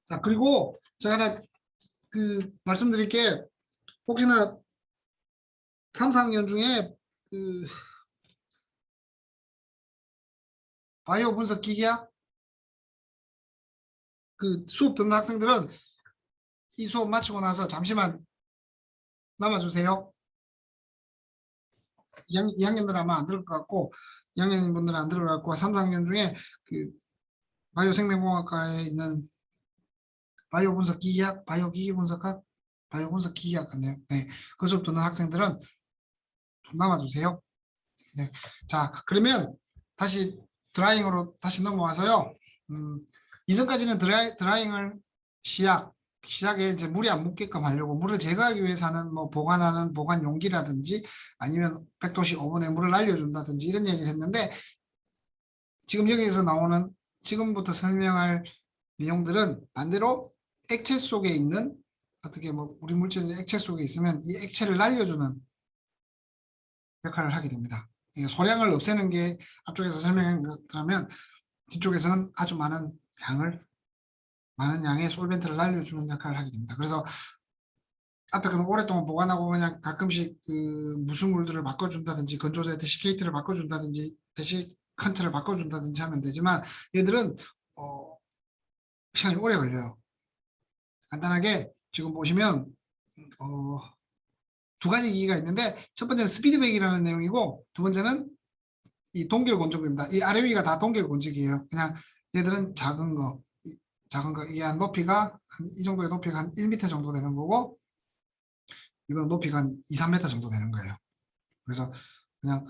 자, 그리고 제가 하나 말씀드릴 게 혹시나 3, 4학년 중에 바이오 분석 기계학 수업 듣는 학생들은 이 수업 마치고 나서 잠시만 남아주세요. 2학년들은 아마 안 들을 것 같고 2학년 분들은 안 들을 것 같고 3, 4학년 중에 바이오 생명공학과에 있는 바이오 분석 기계학, 바이오 기기 분석학, 바이오 분석 기계학 같네요. 네, 그 수업 듣는 학생들은 좀 남아주세요. 네, 자 그러면 다시 드라잉으로 다시 넘어와서요. 이전까지는 드라잉을 시약에 이제 물이 안 묻게끔 하려고 물을 제거하기 위해서는 뭐 보관하는 보관 용기라든지 아니면 100도씨 오븐에 물을 날려준다든지 이런 얘기를 했는데 지금 여기에서 나오는 지금부터 설명할 내용들은 반대로 액체 속에 있는 어떻게 뭐 우리 물질이 액체 속에 있으면 이 액체를 날려주는 역할을 하게 됩니다. 소량을 없애는 게 앞쪽에서 설명한 것이라면 뒤쪽에서는 아주 많은 양의 솔벤트를 날려주는 역할을 하게 됩니다. 그래서 앞에 그럼 오랫동안 보관하고 그냥 가끔씩 무슨 물들을 바꿔준다든지 건조제 데시케이트를 바꿔준다든지 데시컨트를 바꿔준다든지 하면 되지만 얘들은 시간이 오래 걸려요. 간단하게 지금 보시면 두 가지 기기가 있는데 첫 번째는 스피드백이라는 내용이고 두 번째는 이 동결 건조기입니다. 이 아래 위가 다 동결 건조기예요. 그냥 얘들은 작은 거 이 한 높이가 이 정도의 높이가 한 1m 정도 되는 거고 이건 높이가 한 2, 3m 정도 되는 거예요. 그래서 그냥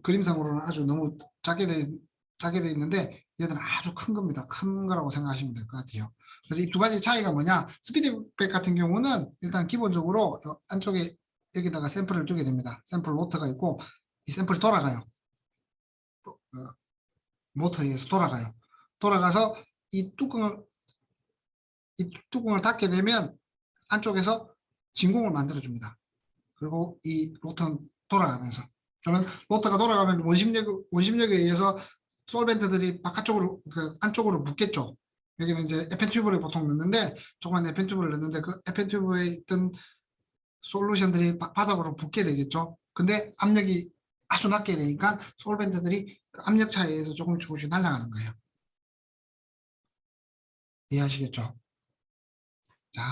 그림상으로는 아주 너무 작게 돼 있는데 얘들은 아주 큰 겁니다. 큰 거라고 생각하시면 될 것 같아요. 그래서 이 두 가지 차이가 뭐냐? 스피드백 같은 경우는 일단 기본적으로 안쪽에 여기다가 샘플을 두게 됩니다. 샘플 모터가 있고 이 샘플이 돌아가요. 모터에 의해서 돌아가요. 돌아가서 이 뚜껑을 닫게 되면 안쪽에서 진공을 만들어 줍니다. 그리고 이 로터는 돌아가면서 그러면 로터가 돌아가면 원심력에 의해서 솔벤트들이 바깥쪽으로 안쪽으로 붙겠죠. 여기는 이제 에펜 튜브를 보통 넣는데 조그만 에펜 튜브를 넣는데 그 에펜 튜브에 있던 솔루션들이 바닥으로 붙게 되겠죠. 근데 압력이 아주 낮게 되니까 솔벤트들이 그 압력 차이에 의해서 조금씩 날아가는 거예요. 이해하시겠죠? 자,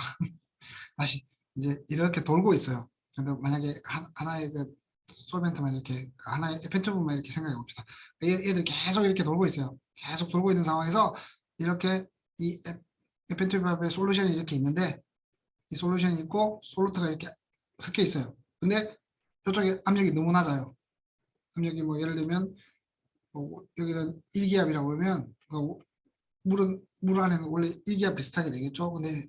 다시 이제 이렇게 돌고 있어요. 근데 만약에 하나의 솔벤트만 이렇게 하나의 에펜 튜브만 이렇게 생각해 봅시다. 얘들 계속 이렇게 돌고 있어요. 계속 돌고 있는 상황에서 이렇게 이 에펜 튜브 앞에 솔루션이 이렇게 있는데 이 솔루션이 있고 솔루트가 이렇게 섞여 있어요. 근데 이쪽에 압력이 너무 낮아요. 압력이 뭐 예를 들면 여기는 1기압이라고 그러면 물 안에는 원래 1기압 비슷하게 되겠죠. 근데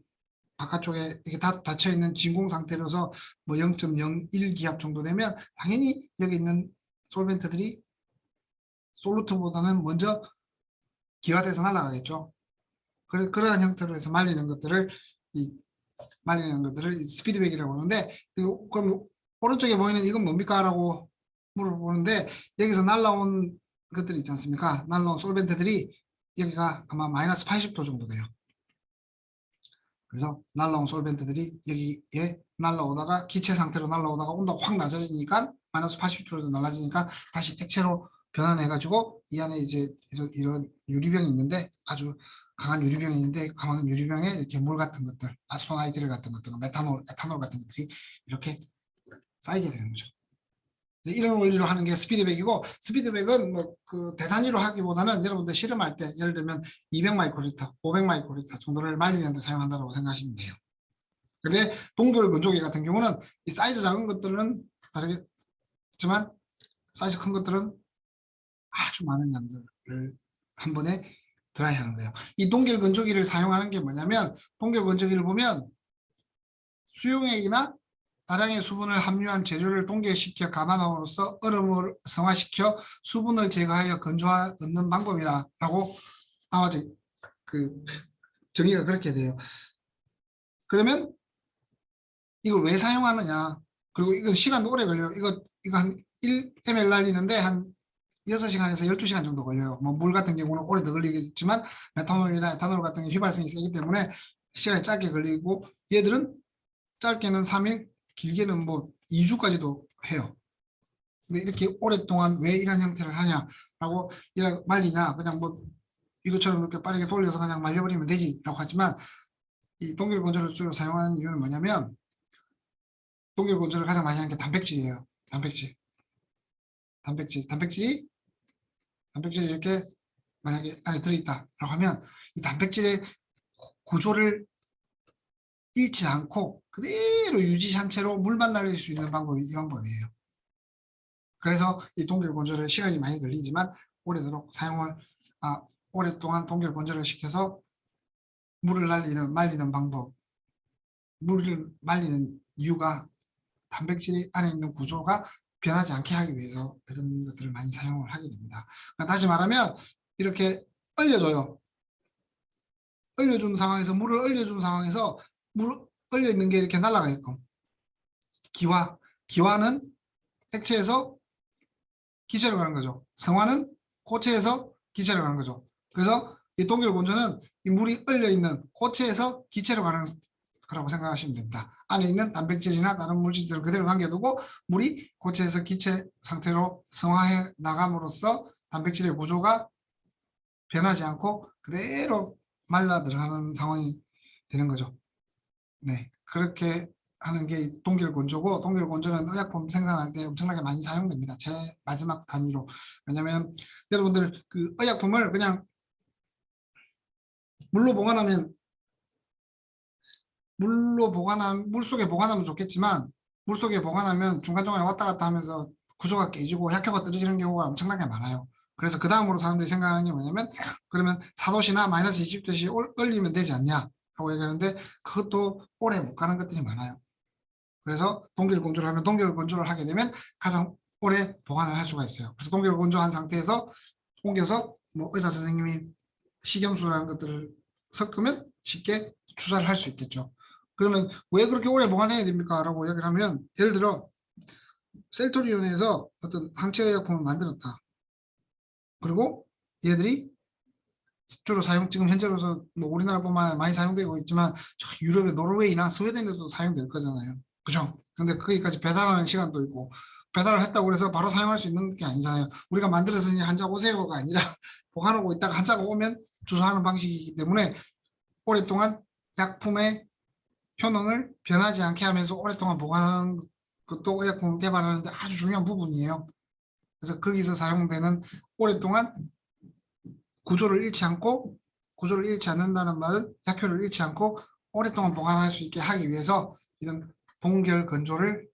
바깥쪽에 이게 다 닫혀 있는 진공 상태로서 뭐 0.01기압 정도 되면 당연히 여기 있는 솔벤트들이 솔루트보다는 먼저 기화돼서 날아가겠죠. 그러한 형태로 해서 말리는 것들을 스피드백이라고 하는데 그럼 오른쪽에 보이는 이건 뭡니까? 라고 물어보는데 여기서 날라온 것들이 있지 않습니까? 날라온 솔벤트들이 여기가 아마 마이너스 80도 정도 돼요. 그래서 날라온 솔벤트들이 여기에 날라오다가 기체 상태로 날라오다가 온도가 확 낮아지니까 마이너스 80도로 날아지니까 다시 액체로 변환해가지고 이 안에 이제 이런 유리병이 있는데 아주 강한 유리병이 있는데 강한 유리병에 이렇게 물 같은 것들, 아스토나이트릴 같은 것들, 메탄올, 에탄올 같은 것들이 이렇게 쌓이게 되는 거죠. 이런 원리로 하는 게 스피드백이고 스피드백은 뭐 대단위로 하기보다는 여러분들 실험할 때 예를 들면 200마이크로리터, 500마이크로리터 정도를 말리는 데 사용한다고 생각하시면 돼요. 근데 동결 건조기 같은 경우는 이 사이즈 작은 것들은 다르겠지만 사이즈 큰 것들은 아주 많은 양들을 한 번에 드라이하는 거예요. 이 동결 건조기를 사용하는 게 뭐냐면 동결 건조기를 보면 수용액이나 다량의 수분을 함유한 재료를 동결시켜 감함으로써 얼음을 성화시켜 수분을 제거하여 건조하는 방법이라고 나와져 정의가 그렇게 돼요. 그러면 이걸 왜 사용하느냐? 그리고 이건 시간도 오래 걸려요. 이거 한 1ml 날리는데 한 6시간에서 12시간 정도 걸려요. 뭐 물 같은 경우는 오래 더 걸리겠지만 메탄올이나 에탄올 같은 게 휘발성이 세기 때문에 시간이 짧게 걸리고 얘들은 짧게는 3일, 길게는 뭐 2주까지도 해요. 근데 이렇게 오랫동안 왜 이런 형태를 하냐라고 이런 말리냐 그냥 뭐 이것처럼 이렇게 빠르게 돌려서 그냥 말려버리면 되지라고 하지만 이 동결건조를 주로 사용하는 이유는 뭐냐면 동결건조를 가장 많이 하는 게 단백질이에요. 단백질이 이렇게 만약에 안에 들어있다라고 하면 이 단백질의 구조를 잃지 않고 그대로 유지한 채로 물만 날릴 수 있는 방법이 이 방법이에요. 그래서 이 동결건조를 시간이 많이 걸리지만 오래도록 오랫동안 동결건조를 시켜서 물을 말리는 방법, 물을 말리는 이유가 단백질이 안에 있는 구조가 변하지 않게 하기 위해서 이런 것들을 많이 사용을 하게 됩니다. 그러니까 다시 말하면 이렇게 얼려줘요. 물을 얼려준 상황에서 물 얼려 있는 게 이렇게 날아가게끔 기화는 액체에서 기체로 가는 거죠. 성화는 고체에서 기체로 가는 거죠. 그래서 이 동결건조는 이 물이 얼려 있는 고체에서 기체로 가는 거라고 생각하시면 됩니다. 안에 있는 단백질이나 다른 물질들을 그대로 남겨두고 물이 고체에서 기체 상태로 성화해 나감으로써 단백질의 구조가 변하지 않고 그대로 말라 들어가는 상황이 되는 거죠. 네, 그렇게 하는 게 동결건조고 동결건조는 의약품 생산할 때 엄청나게 많이 사용됩니다. 제 마지막 단위로. 왜냐하면 여러분들 그 의약품을 그냥 물로 보관하면 물속에 보관하면 좋겠지만 물속에 보관하면 중간중간에 왔다 갔다 하면서 구조가 깨지고 약효가 떨어지는 경우가 엄청나게 많아요. 그래서 그 다음으로 사람들이 생각하는 게 뭐냐면 그러면 4도씨나 마이너스 20도씨 얼리면 되지 않냐 라고 얘기하는데 그것도 오래 못 가는 것들이 많아요. 그래서 동결건조를 하면 동결건조를 하게 되면 가장 오래 보관을 할 수가 있어요. 그래서 동결건조한 상태에서 옮겨서 뭐 의사 선생님이 식염수라는 것들을 섞으면 쉽게 주사를 할 수 있겠죠. 그러면 왜 그렇게 오래 보관해야 됩니까? 라고 얘기를 하면 예를 들어 셀토리온에서 어떤 항체 의약품을 만들었다. 그리고 얘들이 주로 지금 현재로서 뭐 우리나라뿐만 아니라 많이 사용되고 있지만 유럽의 노르웨이나 스웨덴에도 사용될 거잖아요. 그죠? 근데 거기까지 배달하는 시간도 있고 배달을 했다고 해서 바로 사용할 수 있는 게 아니잖아요. 우리가 만들어서 한 장 오세요가 아니라 보관하고 있다가 한 장 오면 주사하는 방식이기 때문에 오랫동안 약품의 효능을 변하지 않게 하면서 오랫동안 보관하는 것도 의약품 개발하는데 아주 중요한 부분이에요. 그래서 거기서 사용되는 오랫동안 구조를 잃지 않는다는 말은 약효를 잃지 않고 오랫동안 보관할 수 있게 하기 위해서 이런 동결 건조를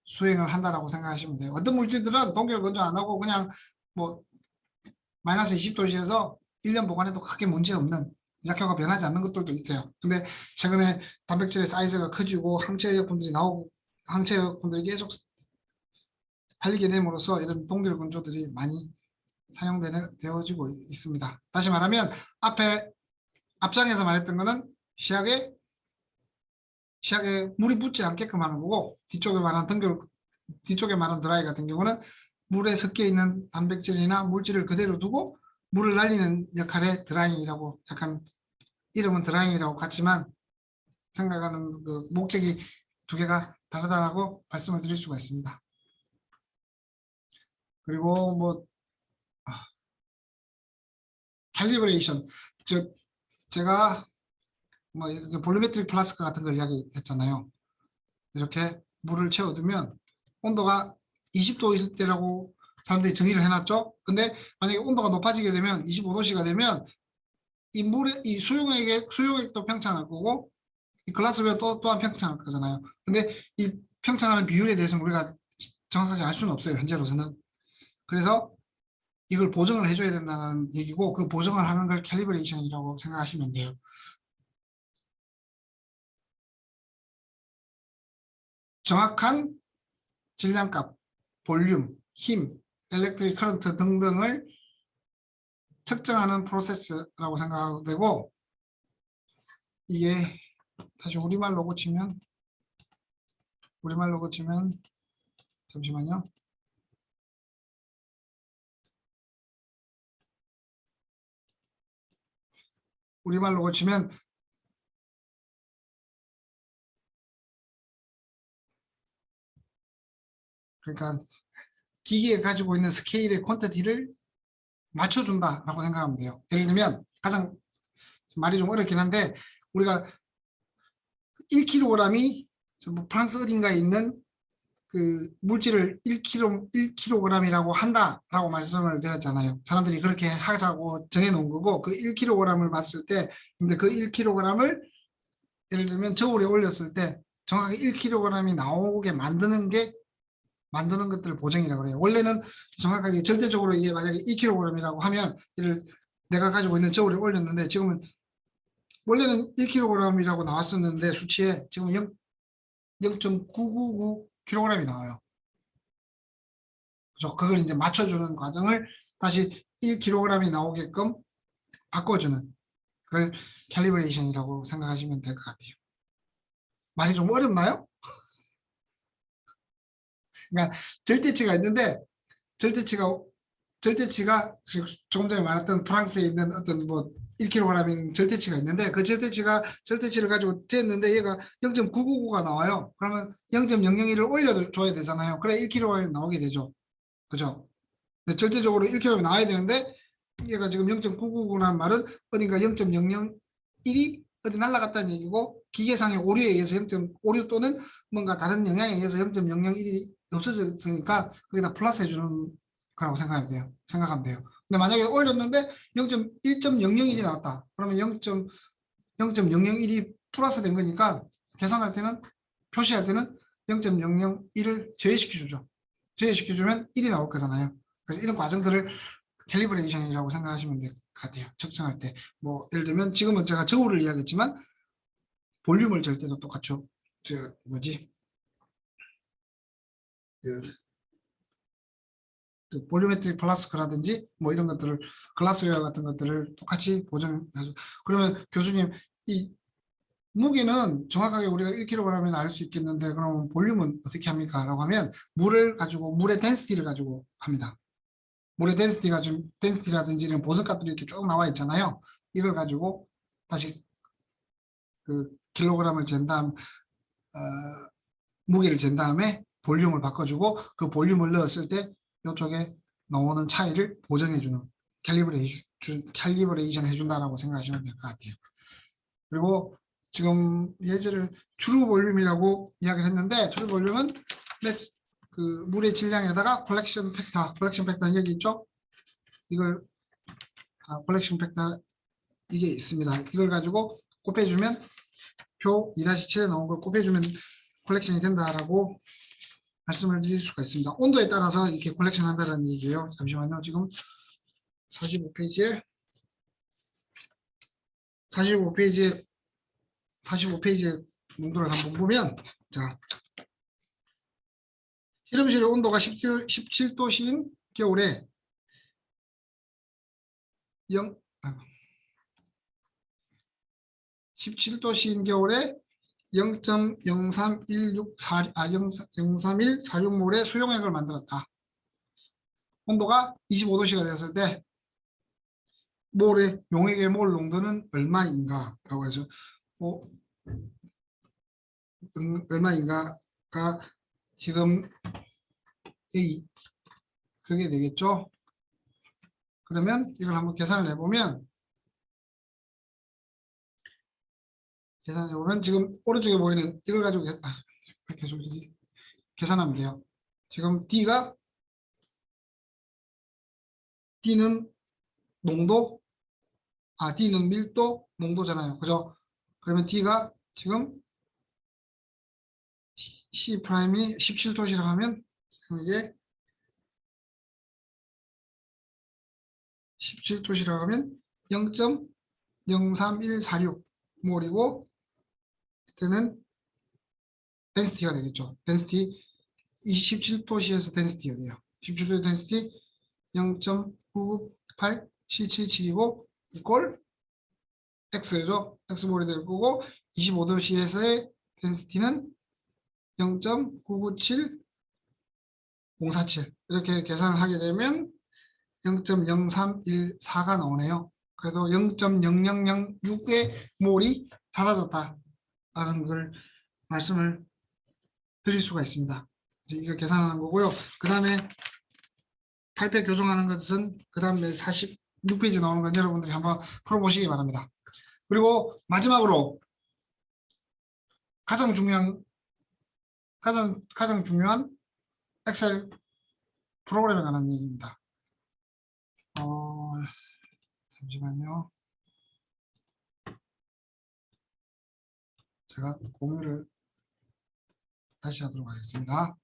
수행을 한다라고 생각하시면 돼요. 어떤 물질들은 동결 건조 안 하고 그냥 뭐 마이너스 20도씨에서 1년 보관해도 크게 문제 없는 약효가 변하지 않는 것들도 있어요. 근데 최근에 단백질의 사이즈가 커지고 항체 의약품들이 계속 팔리게 됨으로써 이런 동결 건조들이 많이 되어지고 있습니다. 다시 말하면 앞장에서 말했던 거는 시약에 물이 붙지 않게끔 하는 거고 뒤쪽에 말한 드라이 같은 경우는 물에 섞여 있는 단백질이나 물질을 그대로 두고 물을 날리는 역할의 드라잉이라고 약간 이름은 드라잉이라고 같지만 생각하는 그 목적이 두 개가 다르다라고 말씀을 드릴 수가 있습니다. 그리고 뭐 캘리브레이션 제가 뭐 이렇게 볼루메트릭 플라스크 같은 걸 이야기했잖아요. 이렇게 물을 채워두면 온도가 20도 있을 때라고 사람들이 정의를 해놨죠. 근데 만약에 온도가 높아지게 되면 25도씨가 되면 이 수용액도 평창할 거고 이 글라스웨어 또한 평창할 거잖아요. 근데 이 평창하는 비율에 대해서는 우리가 정확하게 알 수는 없어요. 현재로서는. 그래서 이걸 보정을 해줘야 된다는 얘기고 그 보정을 하는 걸 캘리브레이션이라고 생각하시면 돼요. 정확한 질량값, 볼륨, 힘, 엘렉트릭 커런트 등등을 측정하는 프로세스라고 생각하고 되고 이게 다시 우리말로 고치면 잠시만요. 우리말로 고치면 그러니까 기기에 가지고 있는 스케일의 퀀티티를 맞춰준다라고 생각하면 돼요. 예를 들면 가장 말이 좀 어렵긴 한데 우리가 1kg이 프랑스 어딘가에 있는 그 물질을 1kg이라고 한다라고 말씀을 드렸잖아요. 사람들이 그렇게 하자고 정해놓은 거고 그 1kg을 봤을 때 근데 그 1kg을 예를 들면 저울에 올렸을 때 정확하게 1kg이 나오게 만드는 것들을 보정이라고 그래요. 원래는 정확하게 절대적으로 이게 만약에 2kg이라고 하면 내가 가지고 있는 저울에 올렸는데 지금은 원래는 1kg이라고 나왔었는데 수치에 지금 0.999kg이 나와요. 그죠? 그걸 이제 맞춰주는 과정을 다시 1kg이 나오게끔 바꿔주는 그걸 캘리브레이션이라고 생각하시면 될 것 같아요. 말이 좀 어렵나요? 그러니까 절대치가 있는데 절대치가 조금 전에 말했던 프랑스에 있는 어떤 뭐 1kg인 절대치가 있는데 그 절대치를 가지고 재었는데 얘가 0.999가 나와요. 그러면 0.001을 올려줘야 되잖아요. 그래 1kg이 나오게 되죠. 그죠? 근데 절대적으로 1kg이 나와야 되는데 얘가 지금 0.999라는 말은 어딘가 0.001이 어디 날아갔다는 얘기고 기계상의 오류에 의해서 오류 또는 뭔가 다른 영향에 의해서 0.001이 없어졌으니까 거기다 플러스 해주는 거라고 생각하면 돼요. 근데 만약에 올렸는데 1.001이 나왔다. 그러면 0.001이 플러스 된 거니까 계산할 때는 표시할 때는 0.001을 제외시켜주죠. 제외시켜주면 1이 나올 거잖아요. 그래서 이런 과정들을 캘리브레이션이라고 생각하시면 될 것 같아요. 측정할 때. 뭐 예를 들면 지금은 제가 저울을 이야기했지만 볼륨을 잴 때도 똑같죠. 그 볼유메트릭 플라스크라든지 뭐 이런 것들을 글라스웨어 같은 것들을 똑같이 보정해서 그러면 교수님 이 무게는 정확하게 우리가 1kg이면 알 수 있겠는데 그럼 볼륨은 어떻게 합니까? 라고 하면 물의 덴시티를 가지고 합니다. 물의 덴시티라든지 이런 보석값들이 이렇게 쭉 나와 있잖아요. 이걸 가지고 다시 그 킬로그램을 잰 다음 무게를 잰 다음에 볼륨을 바꿔주고 그 볼륨을 넣었을 때 이쪽에 나오는 차이를 보정해주는 캘리브레이션 해준다라고 생각하시면 될 것 같아요. 그리고 지금 예제를 트루 볼륨이라고 이야기를 했는데 트루 볼륨은 그 물의 질량에다가 콜렉션 팩터는 여기 있죠? 이걸 콜렉션 팩터 이게 있습니다. 이걸 가지고 곱해주면 표 2-7에 나온 걸 곱해주면 콜렉션이 된다라고 말씀을 드릴 수가 있습니다. 온도에 따라서 이렇게 콜렉션 한다는 얘기예요. 잠시만요. 지금 45페이지에 45페이지에 농도를 한번 보면 자 실험실의 온도가 17도씨인 겨울에 17도씨인 겨울에 0.03146몰의 수용액을 만들었다. 온도가 25도씨가 되었을 때 용액의 몰 농도는 얼마인가 라고 해서 얼마인가가 지금 그게 되겠죠. 그러면 이걸 한번 계산을 해보면 지금 오른쪽에 보이는 이걸 가지고 계속 계산하면 돼요. 지금 D는 농도, D는 밀도, 농도잖아요. 그죠? 그러면 D가 지금 C 프라임이 17도시라고 하면 이게 17도시라고 하면 0.03146몰이고 그때는 덴시티가 되겠죠. 덴시티 27도시에서 덴시티가 돼요. 17도시 덴시티 0.9987777이고 이꼴 X죠. X몰이 될 거고 25도시에서의 덴시티는 0.997047 이렇게 계산을 하게 되면 0.0314가 나오네요. 그래도 0.0006의 몰이 사라졌다라는 걸 말씀을 드릴 수가 있습니다. 이제 이거 계산하는 거고요. 그 다음에 8배 교정하는 것은 그 다음에 46페이지 나오는 건 여러분들이 한번 풀어보시기 바랍니다. 그리고 마지막으로 가장 중요한 엑셀 프로그램에 관한 얘기입니다. 잠시만요. 제가 공유를 다시 하도록 하겠습니다.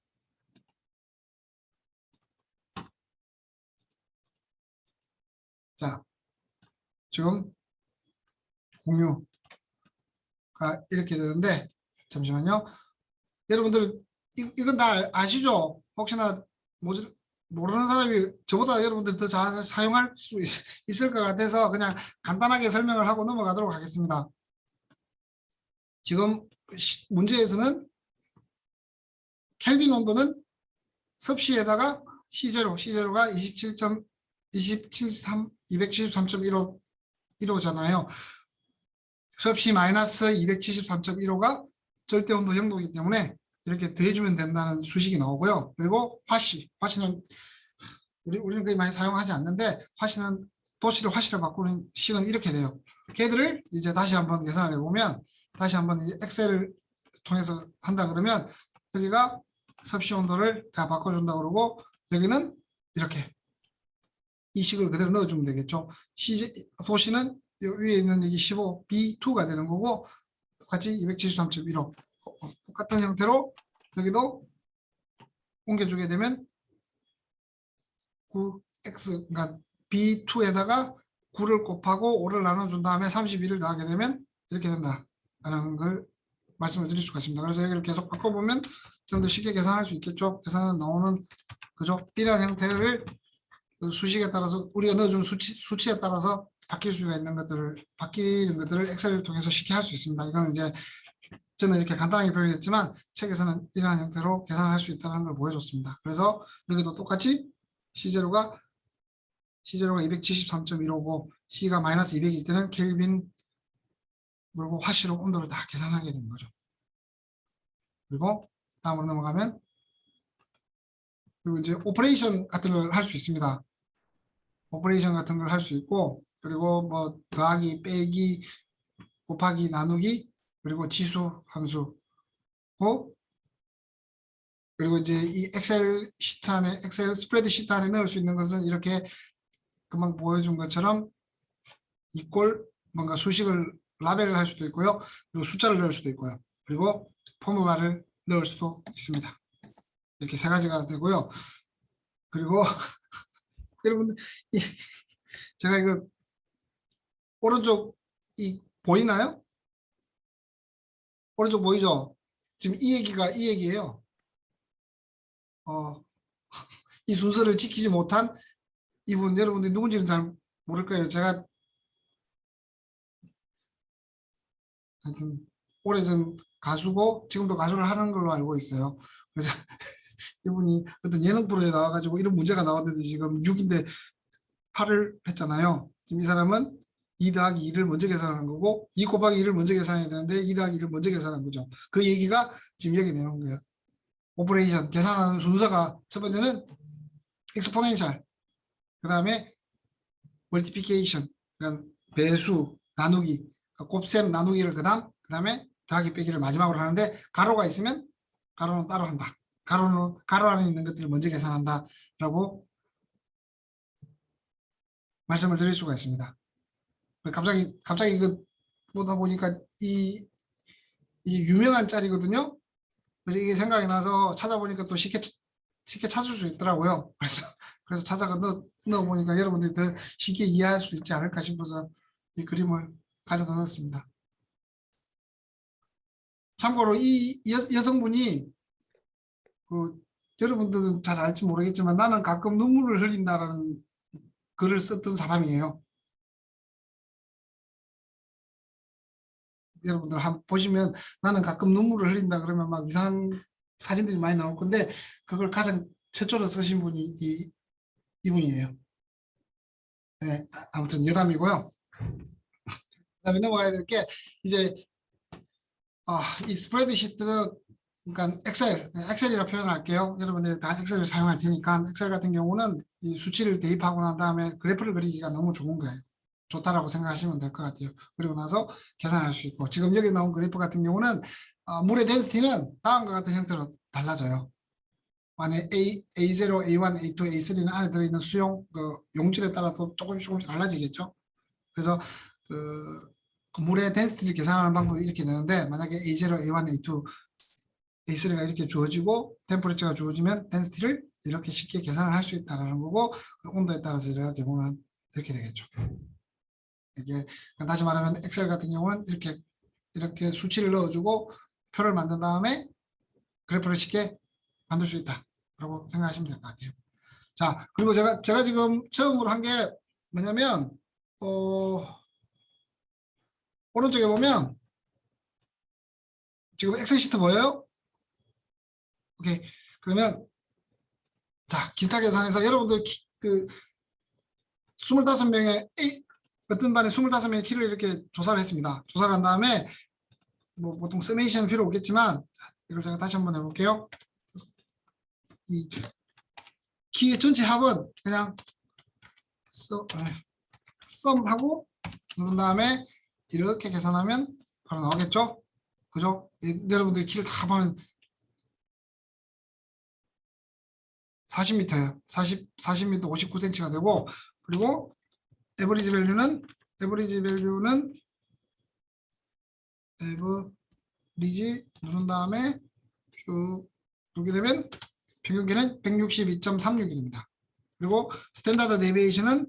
자, 지금 공유가 이렇게 되는데, 잠시만요. 여러분들 이건 다 아시죠? 혹시나 모르는 사람이 저보다 여러분들 더 잘 사용할 수 있을 것 같아서 그냥 간단하게 설명을 하고 넘어가도록 하겠습니다. 지금 문제에서는 켈빈 온도는 섭씨에다가 C제로가 273.15잖아요. 섭씨 마이너스 273.15가 절대 온도 0도이기 때문에 이렇게 더해주면 된다는 수식이 나오고요. 그리고 화씨는 우리는 거의 많이 사용하지 않는데 화씨는 도시를 화씨로 바꾸는 식은 이렇게 돼요. 걔들을 이제 다시 한번 계산을 해보면 다시 한번 이제 엑셀을 통해서 한다 그러면 여기가 섭씨 온도를 다 바꿔준다 그러고 여기는 이렇게 이 식을 그대로 넣어주면 되겠죠. 도시는 위에 있는 여기 15 B2가 되는 거고 똑같이 273.15 똑같은 형태로 여기도 옮겨주게 되면 9x 그러니까 B2에다가 9를 곱하고 5를 나눠준 다음에 32를 더하게 되면 이렇게 된다라는 걸 말씀을 드릴 수가 있습니다. 그래서 여기를 계속 바꿔보면 좀 더 쉽게 계산할 수 있겠죠. 계산은 나오는 그죠? 이러한 형태를 그 수식에 따라서 우리가 넣어준 수치에 따라서 바뀌는 것들을 엑셀을 통해서 쉽게 할 수 있습니다. 이거는 이제 저는 이렇게 간단하게 표현했지만 책에서는 이러한 형태로 계산할 수 있다는 걸 보여줬습니다. 그래서 여기도 똑같이 C제로가 273.15고 C가 마이너스 200일 때는 켈빈 그리고 화씨로 온도를 다 계산하게 되는 거죠. 그리고 다음으로 넘어가면 그리고 이제 오퍼레이션 같은 걸 할 수 있습니다. 오퍼레이션 같은 걸 할 수 있고 그리고 뭐 더하기, 빼기, 곱하기, 나누기 그리고 지수 함수 그리고 이제 이 엑셀 스프레드 시트 안에 넣을 수 있는 것은 이렇게 금방 보여준 것처럼 이꼴 뭔가 수식을 라벨을 할 수도 있고요. 그리고 숫자를 넣을 수도 있고요. 그리고 포뮬라를 넣을 수도 있습니다. 이렇게 세 가지가 되고요. 그리고 여러분들 제가 이거 오른쪽 보이나요? 오른쪽 보이죠? 지금 이 얘기예요. 이 순서를 지키지 못한 이분 여러분들이 누군지는 잘 모를 거예요. 제가 하여튼 오래전 가수고 지금도 가수를 하는 걸로 알고 있어요. 그래서 이분이 어떤 예능 프로에 나와가지고 이런 문제가 나왔는데 지금 6인데 8을 했잖아요. 지금 이 사람은 2 더하기 2를 먼저 계산하는 거고 2 곱하기 2를 먼저 계산해야 되는데 2 더하기 2를 먼저 계산한 거죠. 그 얘기가 지금 여기 내놓은 거예요. 오퍼레이션 계산하는 순서가 첫 번째는 exponential 그 다음에 multiplication 그러니까 배수 나누기 곱셈 나누기를 그 다음에 더하기 빼기를 마지막으로 하는데 가로가 있으면 가로는 따로 한다. 가로 안에 있는 것들을 먼저 계산한다 라고 말씀을 드릴 수가 있습니다. 갑자기 이거 보다 보니까 이 유명한 짤이거든요. 그래서 이게 생각이 나서 찾아보니까 또 쉽게 찾을 수 있더라고요. 그래서 찾아가 넣어보니까 여러분들이 더 쉽게 이해할 수 있지 않을까 싶어서 이 그림을 가져다 놨습니다. 참고로 이 여성분이 여러분들은 잘 알지 모르겠지만 나는 가끔 눈물을 흘린다라는 글을 썼던 사람이에요. 여러분들 한번 보시면 나는 가끔 눈물을 흘린다 그러면 막 이상한 사진들이 많이 나올 건데 그걸 가장 최초로 쓰신 분이 이분이에요. 네, 아무튼 여담이고요. 그다음에 넘어가야 될 게 이제 이 스프레드시트 그러니까 엑셀이라 표현할게요. 여러분들이 다 엑셀을 사용할 테니까 엑셀 같은 경우는 이 수치를 대입하고 난 다음에 그래프를 그리기가 너무 좋은 거예요. 좋다라고 생각하시면 될 것 같아요. 그리고 나서 계산할 수 있고 지금 여기 나온 그래프 같은 경우는 물의 덴시티는 다음과 같은 형태로 달라져요. 만약 A0, A1, A2, A3는 안에 들어있는 수용 그 용질에 따라서 조금씩 달라지겠죠. 그래서 그 물의 덴시티를 계산하는 방법이 이렇게 되는데 만약에 A0, A1, A2, A3가 이렇게 주어지고 템퍼레처가 주어지면 덴시티를 이렇게 쉽게 계산을 할 수 있다는 거고 온도에 따라서 이렇게 보면 이렇게 되겠죠. 이게 다시 말하면 엑셀 같은 경우는 이렇게 수치를 넣어주고 표를 만든 다음에 그래프를 쉽게 만들 수 있다라고 생각하시면 될 것 같아요. 자, 그리고 제가 지금 처음으로 한 게 뭐냐면 오른쪽에 보면 지금 엑셀 시트 보여요? 오케이. 그러면 자, 기타 계산에서 여러분들 그 25명의 어떤 반에 25명의 키를 이렇게 조사를 했습니다. 조사를 한 다음에 뭐 보통 서메이션 필요 없겠지만 이걸 제가 다시 한번 해볼게요. 이 키의 전체 합은 그냥 썸하고 누른 다음에 이렇게 계산하면 바로 나오겠죠? 그죠? 여러분들 키를 다 보면 40m예요. 40m 59cm가 되고 그리고 에버리지 밸류는 에버리지 누른 다음에 쭉 누르게 되면 평균기는 162.36이 됩니다. 그리고 스탠다드 데비에이션은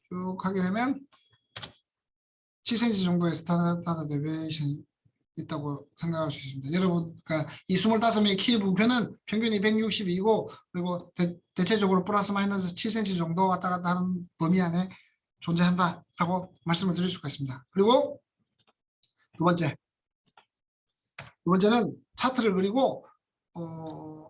쭉 하게 되면 7cm 정도의 스탠다드 데비에이션이 있다고 생각할 수 있습니다. 여러분, 그러니까 이 25명의 키의 부표는 평균이 162이고 그리고 대체적으로 플러스 마이너스 7cm 정도 왔다 갔다 하는 범위 안에 존재한다라고 말씀을 드릴 수가 있습니다. 그리고 두 번째는 차트를 그리고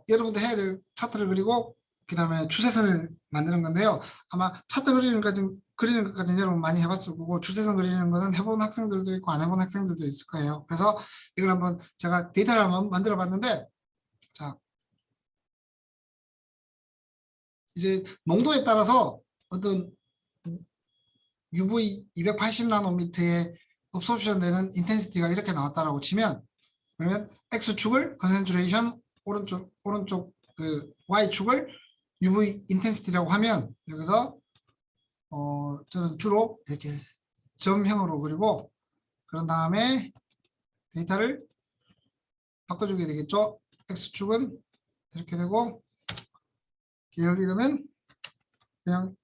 여러분들 해야 될 차트를 그리고 그 다음에 추세선을 만드는 건데요. 아마 차트 그리는 것까지는 여러분 많이 해봤을 거고 추세선 그리는 거는 해본 학생들도 있고 안 해본 학생들도 있을 거예요. 그래서 이걸 한번 제가 데이터를 한번 만들어 봤는데 자 이제 농도에 따라서 어떤 UV 280 나노미터의 업소션 되는 인텐시티가 이렇게 나왔다라고 치면 그러면 X축을 컨센트레이션 오른쪽 그 Y축을 UV 인텐시티라고 하면 여기서 저는 주로 이렇게 점형으로 그리고 그런 다음에 데이터를 바꿔주게 되겠죠. X축은 이렇게 되고 이러면 그냥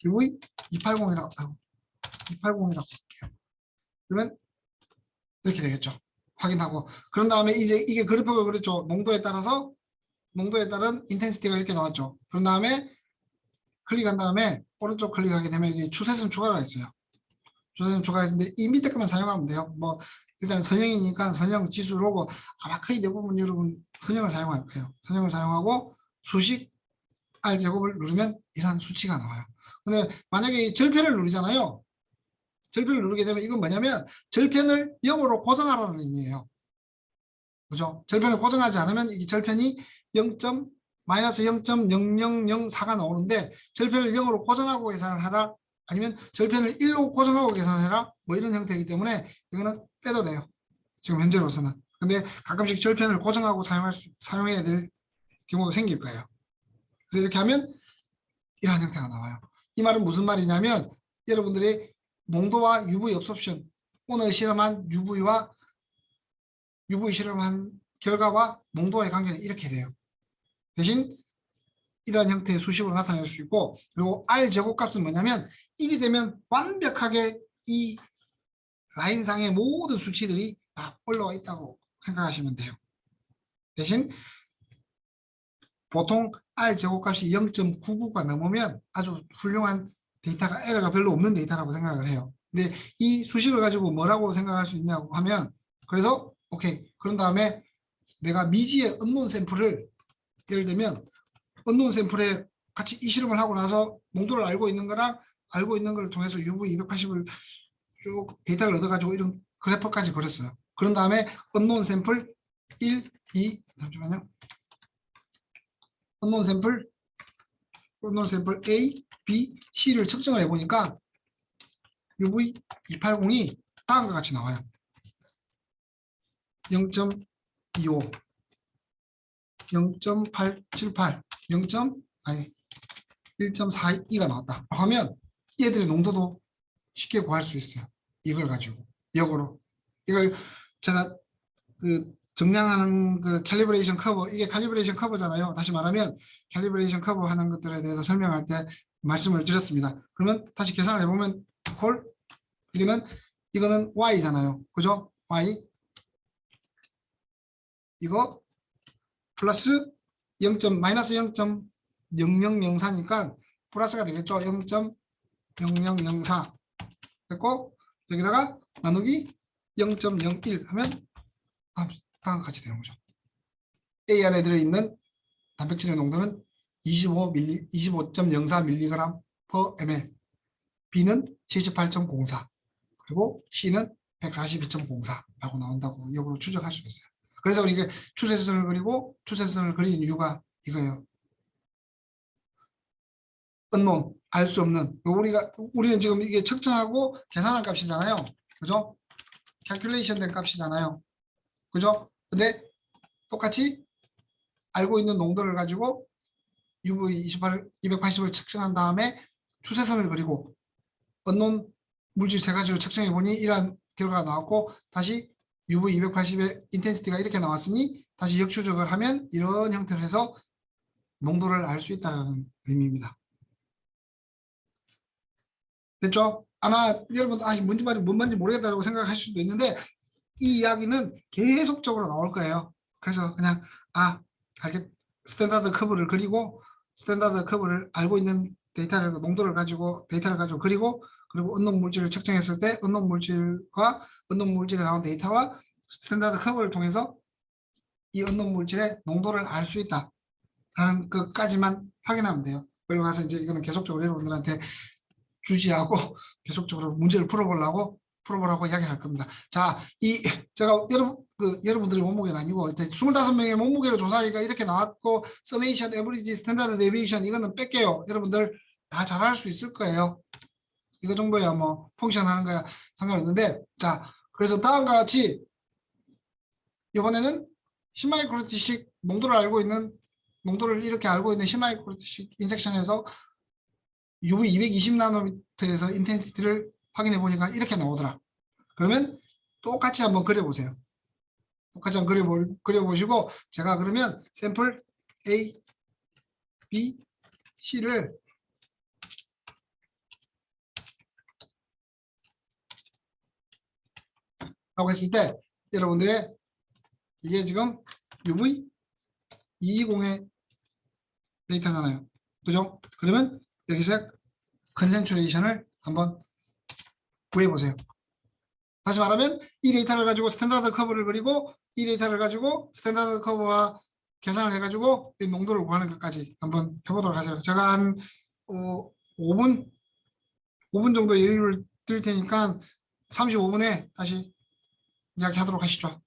UV 280이라고 할게요. 그러면 이렇게 되겠죠. 확인하고 그런 다음에 이제 이게 그래프가 그렇죠. 농도에 따른 인텐시티가 이렇게 나왔죠. 그런 다음에 클릭한 다음에 오른쪽 클릭하게 되면 이게 추세선 추가가 있어요. 추세선 추가가 있는데 이 밑에 것만 사용하면 돼요. 뭐 일단 선형이니까 선형 지수로고 아마 거의 대부분 여러분 선형을 사용할 거예요. 선형을 사용하고 수식 R제곱을 누르면 이런 수치가 나와요. 근데 만약에 절편을 누르잖아요. 절편을 누르게 되면 이건 뭐냐면 절편을 0으로 고정하라는 의미예요. 그죠? 절편을 고정하지 않으면 이 절편이 마이너스 0.0004가 나오는데 절편을 0으로 고정하고 계산을 하라 아니면 절편을 1로 고정하고 계산해라 뭐 이런 형태이기 때문에 이거는 빼도 돼요. 지금 현재로서는. 근데 가끔씩 절편을 고정하고 사용해야 될 경우도 생길 거예요. 그래서 이렇게 하면 이러한 형태가 나와요. 이 말은 무슨 말이냐면 여러분들이 농도와 UV 업소션 오늘 실험한 UV 실험한 결과와 농도의 관계는 이렇게 돼요. 대신 이러한 형태의 수식으로 나타낼 수 있고 그리고 R 제곱값은 뭐냐면 1이 되면 완벽하게 이 라인상의 모든 수치들이 다 올라와 있다고 생각하시면 돼요. 대신 보통 R 제곱값이 0.99가 넘으면 아주 훌륭한 데이터가 에러가 별로 없는 데이터라고 생각을 해요. 근데 이 수식을 가지고 뭐라고 생각할 수 있냐고 하면 그래서 오케이 그런 다음에 내가 미지의 언논 샘플을 예를 들면 언논 샘플에 같이 이 실험을 하고 나서 농도를 알고 있는 거랑 알고 있는 걸 통해서 UV 280을 쭉 데이터를 얻어가지고 이런 그래프까지 그렸어요. 그런 다음에 unknown 샘플 1, 2, 잠시만요. unknown 샘플 A, B, C를 측정을 해보니까 UV280이 다음과 같이 나와요. 0.25, 0.878, 1.42가 나왔다 하면 얘들의 농도도 쉽게 구할 수 있어요. 이걸 가지고 역으로 이걸 제가 그 정량하는 그 캘리브레이션 커브, 이게 캘리브레이션 커브잖아요. 다시 말하면 캘리브레이션 커브 하는 것들에 대해서 설명할 때 말씀을 드렸습니다. 그러면 다시 계산을 해보면 콜 이거는 y잖아요. 그죠? y 이거 플러스 0. 마이너스 0.0004니까 플러스가 되겠죠. 0.0004 됐고 여기다가 나누기 0.01 하면 다음과 같이 되는 거죠. A 안에 들어있는 단백질의 농도는 25.04mg per ml, B는 78.04, 그리고 C는 142.04라고 나온다고 역으로 추정할 수 있어요. 그래서 이게 추세선을 그리고 추세선을 그린 이유가 이거예요. unknown, 알 수 없는. 우리는 지금 이게 측정하고 계산한 값이잖아요. 그죠? calculation 된 값이잖아요. 그죠? 근데 똑같이 알고 있는 농도를 가지고 UV28, 280을 측정한 다음에 추세선을 그리고 unknown 물질 세 가지로 측정해 보니 이러한 결과가 나왔고 다시 UV280의 인텐시티가 이렇게 나왔으니 다시 역추적을 하면 이런 형태로 해서 농도를 알 수 있다는 의미입니다. 됐죠? 아마 여러분도 뭔지 뭔 말인지 모르겠다고 생각하실 수도 있는데 이 이야기는 계속적으로 나올 거예요. 그래서 그냥 스탠다드 커브를 그리고 스탠다드 커브를 알고 있는 데이터를 농도를 가지고 그리고 언론 물질을 측정했을 때 언론 물질과 언론 물질에 나온 데이터와 스탠다드 커브를 통해서 이 언론 물질의 농도를 알 수 있다라는 것까지만 확인하면 돼요. 그리고 가서 이제 이거는 계속적으로 여러분들한테 주지하고 계속적으로 문제를 풀어보라고 이야기할 겁니다. 자, 제가 여러분들의 몸무게는 아니고 25명의 몸무게로 조사하니까 이렇게 나왔고 서메이션, 에버리지, 스탠다드 데비에이션 이거는 뺄게요. 여러분들 다 잘할 수 있을 거예요. 이거 정도야 뭐 펑션 하는 거야 상관없는데 자, 그래서 다음과 같이 이번에는 10마이크로틱씩 농도를 이렇게 알고 있는 10마이크로틱씩 인섹션에서 UV 220 나노미터에서 인텐시티를 확인해 보니까 이렇게 나오더라. 그러면 똑같이 한번 그려보세요. 똑같이 한번 그려보시고 제가 그러면 샘플 A, B, C를 라고 했을 때 여러분들의 이게 지금 UV 220의 데이터잖아요. 그죠? 그러면 여기서 컨센트레이션을 한번 구해보세요. 다시 말하면 이 데이터를 가지고 스탠다드 커브를 그리고 이 데이터를 가지고 스탠다드 커브와 계산을 해가지고 이 농도를 구하는 것까지 한번 해보도록 하세요. 제가 한 5분 정도 여유를 드릴 테니까 35분에 다시 이야기하도록 하시죠.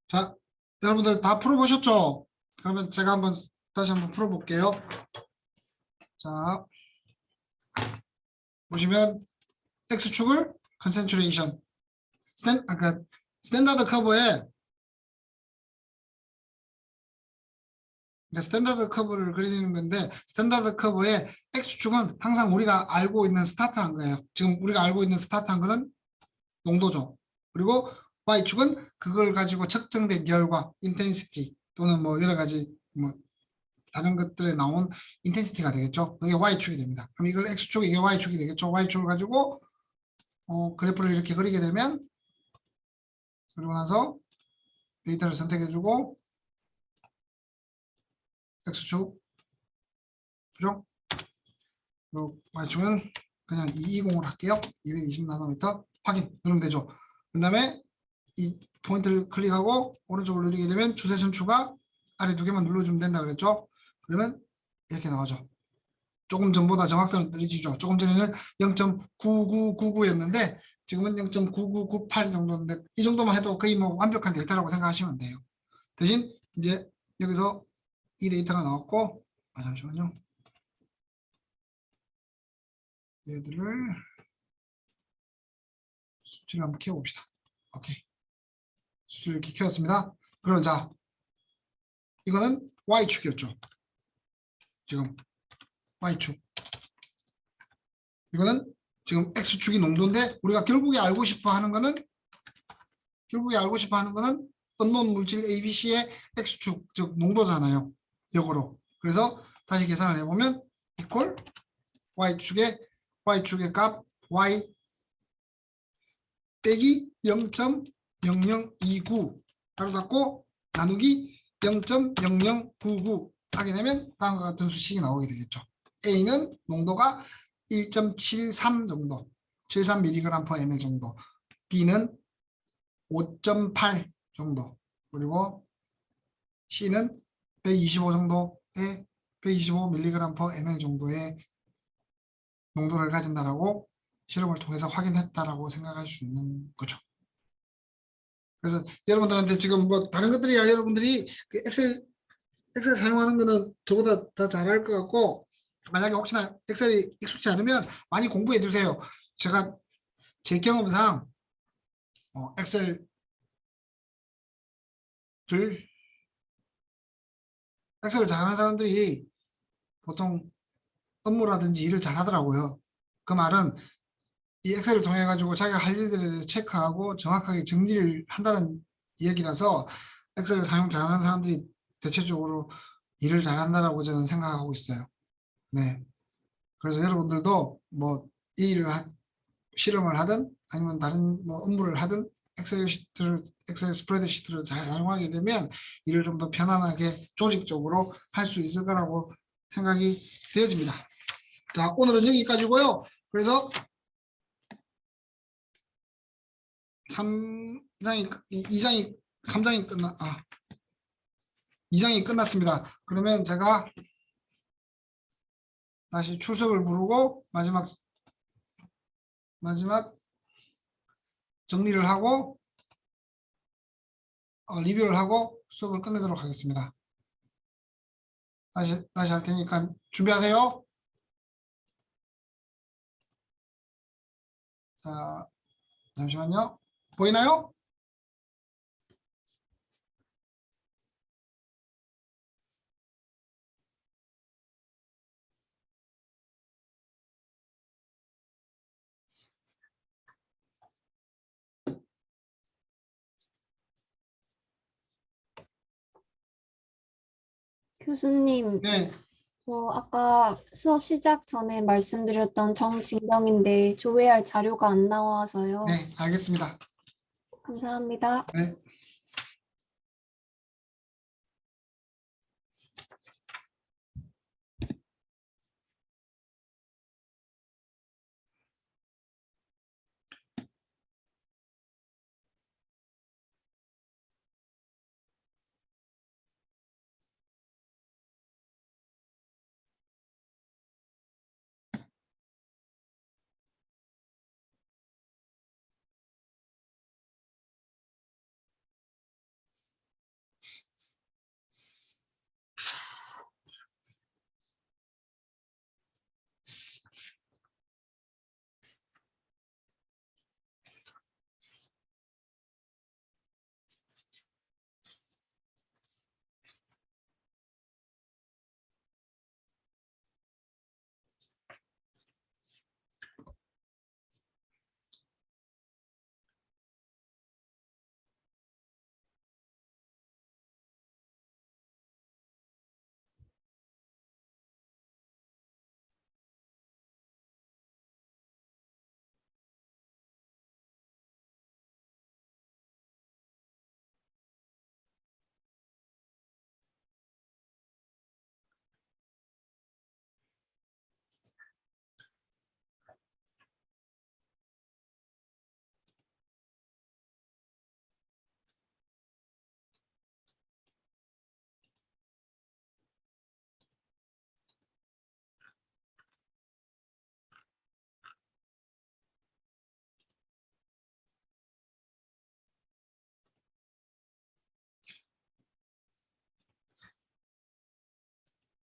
자, 여러분들 다 풀어보셨죠? 그러면 제가 다시 한번 풀어볼게요. 자, 보시면 X축을 컨센트레이션, 아까 스탠다드 커브에 스탠다드 커브를 그리는 건데 스탠다드 커브의 X축은 항상 우리가 알고 있는 스타트한 거예요. 지금 우리가 알고 있는 스타트한 거는 농도죠. 그리고 Y축은 그걸 가지고 측정된 결과, 인텐시티 또는 뭐 여러 가지 뭐 다른 것들에 나온 인텐시티가 되겠죠. 그게 Y축이 됩니다. 그럼 이걸 X축, 이게 Y축이 되겠죠. Y축을 가지고 그래프를 이렇게 그리게 되면 그리고 나서 데이터를 선택해주고 X축, 그죠? 그리고 Y축은 그냥 220을 할게요. 220나노미터 확인 누르면 되죠. 그 다음에 이 포인트를 클릭하고 오른쪽을 누르게 되면 주세선추가 아래 두 개만 눌러주면 된다 그랬죠. 그러면 이렇게 나오죠. 조금 전보다 정확도는 떨어지죠. 조금 전에는 0.9999였는데 지금은 0.9998 정도인데 이 정도만 해도 거의 뭐 완벽한 데이터라고 생각하시면 돼요. 대신 이제 여기서 이 데이터가 나왔고 잠시만요. 얘들을 수치를 한번 키워봅시다. 오케이. 수치를 이렇게 키웠습니다. 그럼 자 이거는 Y축이었죠. 지금 Y축. 이거는 지금 X축이 농도인데 우리가 결국에 알고 싶어 하는 거는 언노운 물질 ABC의 X축, 즉 농도잖아요. 역으로. 그래서 다시 계산을 해보면 equal Y축의 값 Y 빼기 0.0029 가로 닫고 나누기 0.0099 하게 되면 다음과 같은 수식이 나오게 되겠죠. A는 농도가 1.73 정도, 73mg/ml 정도, B는 5.8 정도, 그리고 C는 125 정도의 125mg/ml 정도의 농도를 가진다라고 실험을 통해서 확인했다라고 생각할 수 있는 거죠. 그래서 여러분들한테 지금 뭐 다른 것들이야 여러분들이 그 엑셀 사용하는 거는 저보다 더 잘할 것 같고 만약에 혹시나 엑셀이 익숙치 않으면 많이 공부해 두세요. 제가 제 경험상 엑셀을 잘하는 사람들이 보통 업무라든지 일을 잘하더라고요. 그 말은 이 엑셀을 통해 가지고 자기가 할 일들에 대해서 체크하고 정확하게 정리를 한다는 이야기라서 엑셀을 사용 잘하는 사람들이 대체적으로 일을 잘한다라고 저는 생각하고 있어요. 네. 그래서 여러분들도 뭐 이 일을 실험을 하든 아니면 다른 뭐 업무를 하든 엑셀 스프레드시트를 잘 사용하게 되면 일을 좀 더 편안하게 조직적으로 할 수 있을 거라고 생각이 되어집니다. 자, 오늘은 여기까지고요. 그래서 3장이 2장이 3장이 2장이 끝났습니다. 그러면 제가 다시 출석을 부르고 마지막 정리를 하고 리뷰를 하고 수업을 끝내도록 하겠습니다. 다시 할 테니까 준비하세요. 자, 잠시만요. 보이나요? 교수님, 네, 아까 수업 시작 전에 말씀드렸던 정진경인데 조회할 자료가 안 나와서요. 네, 알겠습니다. 감사합니다. 네.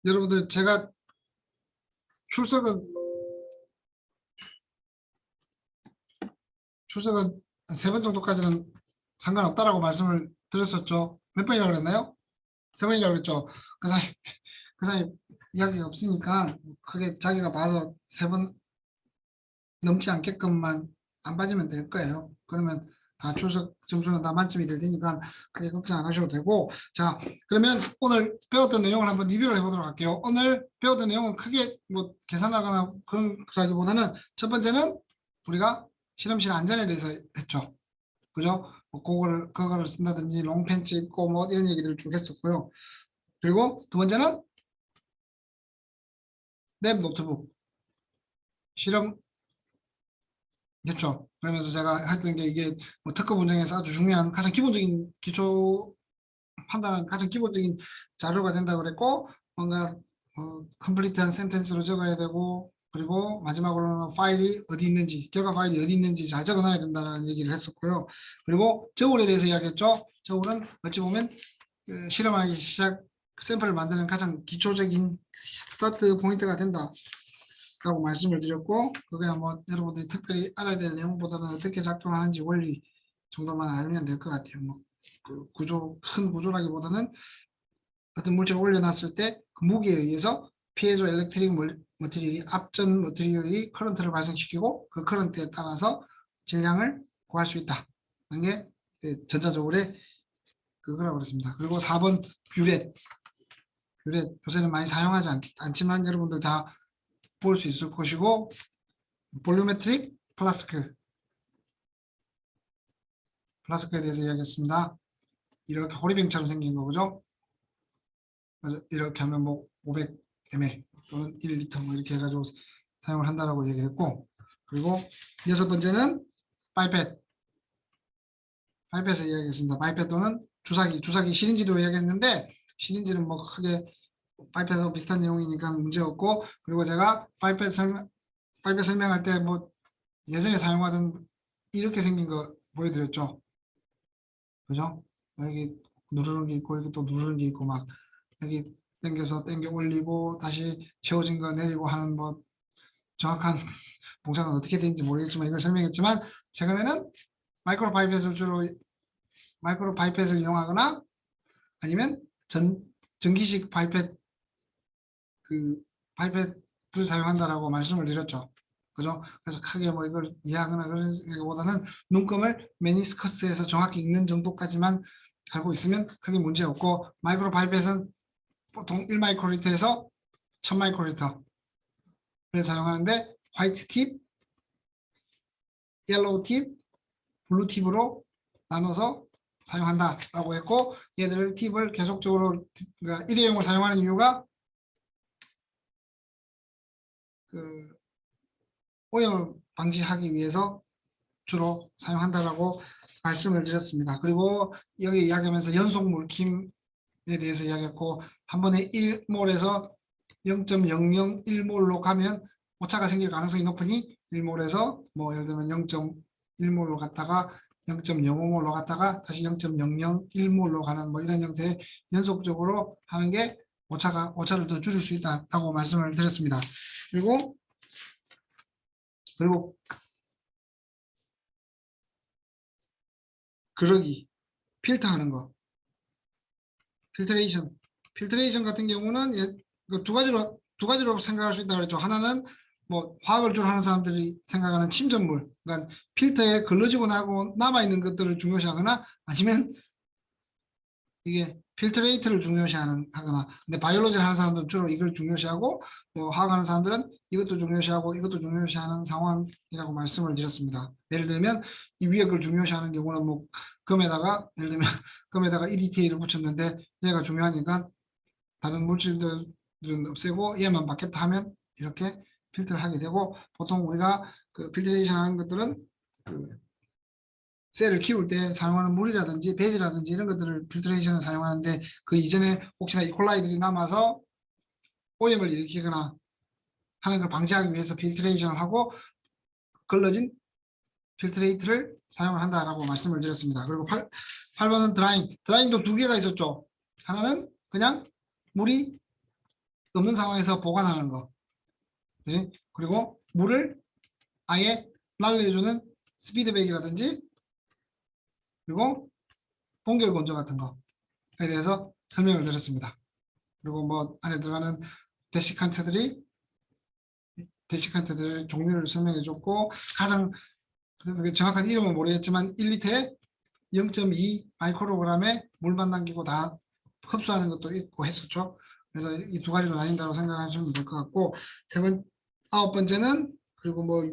여러분들 제가 출석은 3번 정도까지는 상관없다라고 말씀을 드렸었죠. 몇 번이라고 그랬나요? 3번이라고 그랬죠. 그 사이 이야기가 없으니까 크게 자기가 봐서 3번 넘지 않게끔만 안 빠지면 될 거예요. 그러면 다 출석 점수는 다 만점이 될 테니까 크게 걱정 안 하셔도 되고, 자 그러면 오늘 배웠던 내용을 한번 리뷰를 해보도록 할게요. 오늘 배웠던 내용은 크게 뭐 계산하거나 그런 거라기보다는 첫 번째는 우리가 실험실 안전에 대해서 했죠. 그죠? 뭐 그거를 쓴다든지 롱팬츠 입고 뭐 이런 얘기들을 쭉 했었고요. 그리고 두 번째는 랩 노트북 실험 됐죠. 그러면서 제가 했던 게 이게 뭐 특허 분쟁에서 아주 중요한 가장 기본적인 기초 판단은 가장 기본적인 자료가 된다고 그랬고, 뭔가 컴플리트한 센텐스로 적어야 되고, 그리고 마지막으로는 파일이 어디 있는지, 결과 파일이 어디 있는지 잘 적어놔야 된다는 얘기를 했었고요. 그리고 저울에 대해서 이야기했죠. 저울은 어찌 보면 실험하기 시작 샘플을 만드는 가장 기초적인 스타트 포인트가 된다 라고 말씀을 드렸고, 그거야 뭐 여러분들이 특별히 알아야 될 내용보다는 어떻게 작동하는지 원리 정도만 알면 될 것 같아요. 뭐그 구조, 큰 구조라기보다는 어떤 물질을 올려놨을 때 그 무게에 의해서 피에조 엘렉트릭 머티리얼이 앞전 머티리얼이 커런트를 발생시키고 그 커런트에 따라서 질량을 구할 수 있다. 그런 게 전자저울의 그거라고 그랬습니다. 그리고 4번 뷰렛 요새는 많이 사용하지 않지만 여러분들 다 볼 수 있을 것이고, 볼루메트릭 플라스크에 대해서 이야기했습니다. 이렇게 호리병처럼 생긴 거죠. 그래서 이렇게 하면 뭐 500ml 또는 1리터 뭐 이렇게 해가지고 사용을 한다라고 얘기를 했고, 그리고 6번째는 파이펫을 이야기했습니다. 파이펫 또는 주사기 시린지도 이야기했는데, 시린지는 뭐 크게 파이펫하고 비슷한 내용이니까 문제 없고, 그리고 제가 파이펫 설명할 때 뭐 예전에 사용하던 이렇게 생긴 거 보여드렸죠. 그죠? 여기 누르는 게 있고, 여기 또 누르는 게 있고, 막 여기 당겨 올리고 다시 채워진 거 내리고 하는 뭐 정확한 동작은 어떻게 되는지 모르겠지만 이걸 설명했지만, 최근에는 마이크로 파이펫을 이용하거나 아니면 전기식 파이펫을 사용한다라고 말씀을 드렸죠. 그죠? 그래서 크게 뭐 이걸 이해하거나 그러기보다는 눈금을 메니스커스에서 정확히 읽는 정도까지만 알고 있으면 크게 문제 없고, 마이크로 파이펫은 보통 1마이크로리터에서 1000마이크로리터를 사용하는데, 화이트 팁, 옐로우 팁, 블루 팁으로 나눠서 사용한다라고 했고, 얘들을 팁을 계속적으로 그러니까 일회용을 사용하는 이유가 오염을 방지하기 위해서 주로 사용한다라고 말씀을 드렸습니다. 그리고 여기 이야기하면서 연속 물킴에 대해서 이야기했고, 한 번에 1몰에서 0.001몰로 가면 오차가 생길 가능성이 높으니 1몰에서 뭐 예를 들면 0.1몰로 갔다가 0.05몰로 갔다가 다시 0.001몰로 가는 뭐 이런 형태의 연속적으로 하는 게 오차를 더 줄일 수 있다고 말씀을 드렸습니다. 그리고 그러기, 필터하는 거, 필터레이션 같은 경우는 두 가지로 생각할 수 있다고 그랬죠. 하나는 뭐 화학을 주로 하는 사람들이 생각하는 침전물, 그러니까 필터에 걸러지고 나고 남아있는 것들을 중요시하거나, 아니면 이게 필터레이트를 중요시하거나, 근데 바이올로지를 하는 사람들은 주로 이걸 중요시하고, 뭐 화학하는 사람들은 이것도 중요시하고 이것도 중요시하는 상황이라고 말씀을 드렸습니다. 예를 들면 이 위에 걸 중요시하는 경우는 뭐 금에다가 예를 들면 금에다가 EDTA를 붙였는데 얘가 중요하니까 다른 물질들은 없애고 얘만 받겠다 하면 이렇게 필터를 하게 되고, 보통 우리가 그 필터레이션 하는 것들은 셀을 키울 때 사용하는 물이라든지 배지라든지 이런 것들을 필터레이션을 사용하는데, 그 이전에 혹시나 이콜라이들이 남아서 오염을 일으키거나 하는 걸 방지하기 위해서 필터레이션을 하고 걸러진 필터레이트를 사용을 한다라고 말씀을 드렸습니다. 그리고 8번은 드라잉도 두 개가 있었죠. 하나는 그냥 물이 없는 상황에서 보관하는 거. 그지? 그리고 물을 아예 날려주는 스피드백이라든지 그리고 동결 건조 같은 거에 대해서 설명을 드렸습니다. 그리고 뭐 안에 들어가는 데시칸트들 종류를 설명해 줬고 가장 정확한 이름은 모르겠지만 1리터에 0.2 마이크로그램의 물만 남기고 다 흡수하는 것도 있고 했었죠. 그래서 이 두 가지로 나뉜다고 생각하시면 될 것 같고 아홉 번째는 그리고 뭐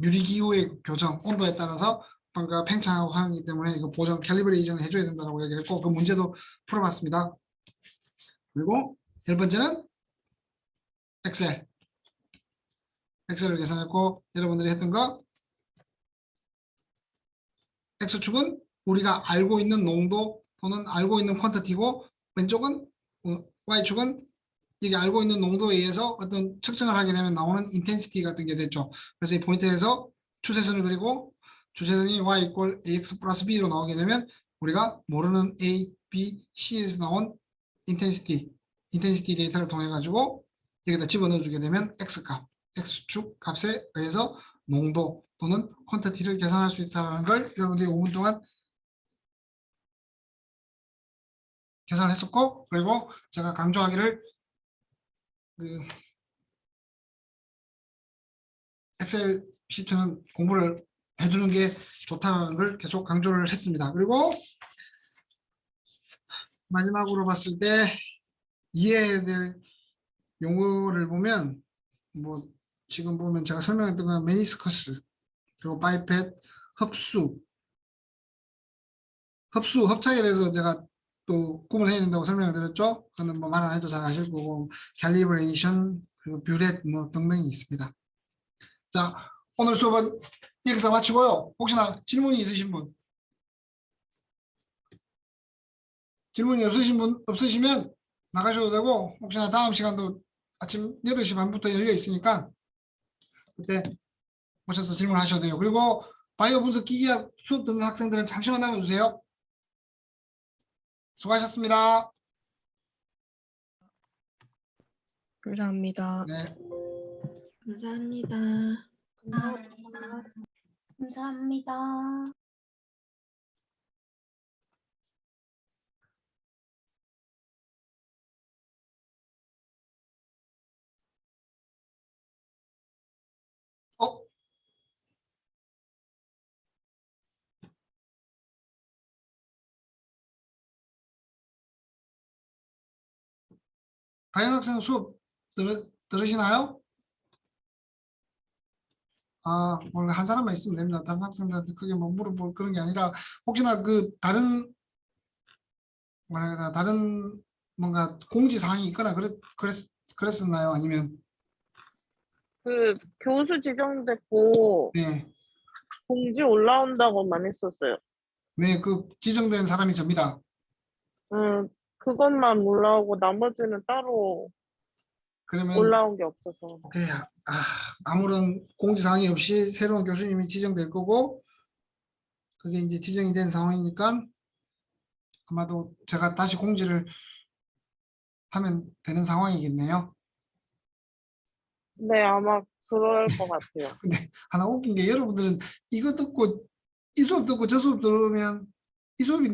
유리기후의 교정 온도에 따라서 뭔가 팽창하고 하기 때문에 이거 보정 캘리브레이션을 해줘야 된다고 얘기를 했고 그 문제도 풀어봤습니다. 그리고 열 번째는 엑셀을 계산했고 여러분들이 했던 거 X축은 우리가 알고 있는 농도 또는 알고 있는 퀀터티고 왼쪽은 Y축은 이게 알고 있는 농도에 의해서 어떤 측정을 하게 되면 나오는 인텐시티 같은 게 됐죠. 그래서 이 포인트에서 추세선을 그리고 추세선이 Y 이퀄 AX 플러스 B로 나오게 되면 우리가 모르는 A, B, C에서 나온 인텐시티 데이터를 통해 가지고 여기다 집어넣어 주게 되면 X축 값에 의해서 농도 또는 퀀터티를 계산할 수 있다는 걸 여러분들이 5분 동안 계산을 했었고 그리고 제가 강조하기를 엑셀 시트는 공부를 해두는 게 좋다는 걸 계속 강조를 했습니다. 그리고 마지막으로 봤을 때 이해해야 될 용어를 보면 뭐 지금 보면 제가 설명했던 건 메니스커스 그리고 파이펫 협착에 대해서 제가 또 구분해야 된다고 설명을 드렸죠. 그거는 뭐 말 안 해도 잘 아실 거고 캘리브레이션 그리고 뷰렛 뭐 등등이 있습니다. 자, 오늘 수업은 여기서 마치고요. 혹시나 질문이 있으신 분 질문이 없으시면 나가셔도 되고 혹시나 다음 시간도 아침 8시 반부터 열려 있으니까 그때 오셔서 질문하셔도 돼요. 그리고 바이오 분석 기기학 수업 듣는 학생들은 잠시만 남아주세요. 수고하셨습니다. 감사합니다. 네. 감사합니다. 감사합니다. 어? 가연 학생 수업 들으시나요? 아, 원래 한 사람만 있으면 됩니다. 다른 학생들한테 크게 뭐 물어볼 그런 게 아니라 혹시나 그 다른 뭐라 해야 되나 다른 뭔가 공지 사항이 있거나 그랬었나요? 아니면 그 교수 지정됐고 네, 공지 올라온다고만 했었어요. 네, 그 지정된 사람이 접니다. 그것만 올라오고 나머지는 따로 그러면 올라온 게 없어서. 오케이, 아무런 공지 사항이 없이 새로운 교수님이 지정될 거고 그게 이제 지정이 된 상황이니까 아마도 제가 다시 공지를 하면 되는 상황이겠네요. 네, 아마 그럴 것 같아요. 근데 하나 웃긴 게 여러분들은 이거 듣고 이 수업 듣고 저 수업 들으면 이 수업이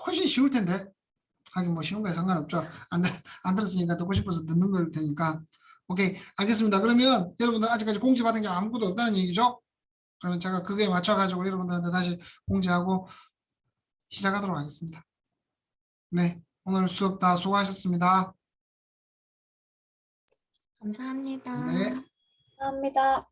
훨씬 쉬울 텐데 하긴 뭐 쉬운 거에 상관없죠. 안 들었으니까 듣고 싶어서 듣는 걸 테니까 오케이 알겠습니다. 그러면 여러분들 아직까지 공지 받은 게 아무것도 없다는 얘기죠. 그러면 제가 그거에 맞춰 가지고 여러분들한테 다시 공지하고 시작하도록 하겠습니다. 네, 오늘 수업 다 수고하셨습니다. 감사합니다. 네. 감사합니다.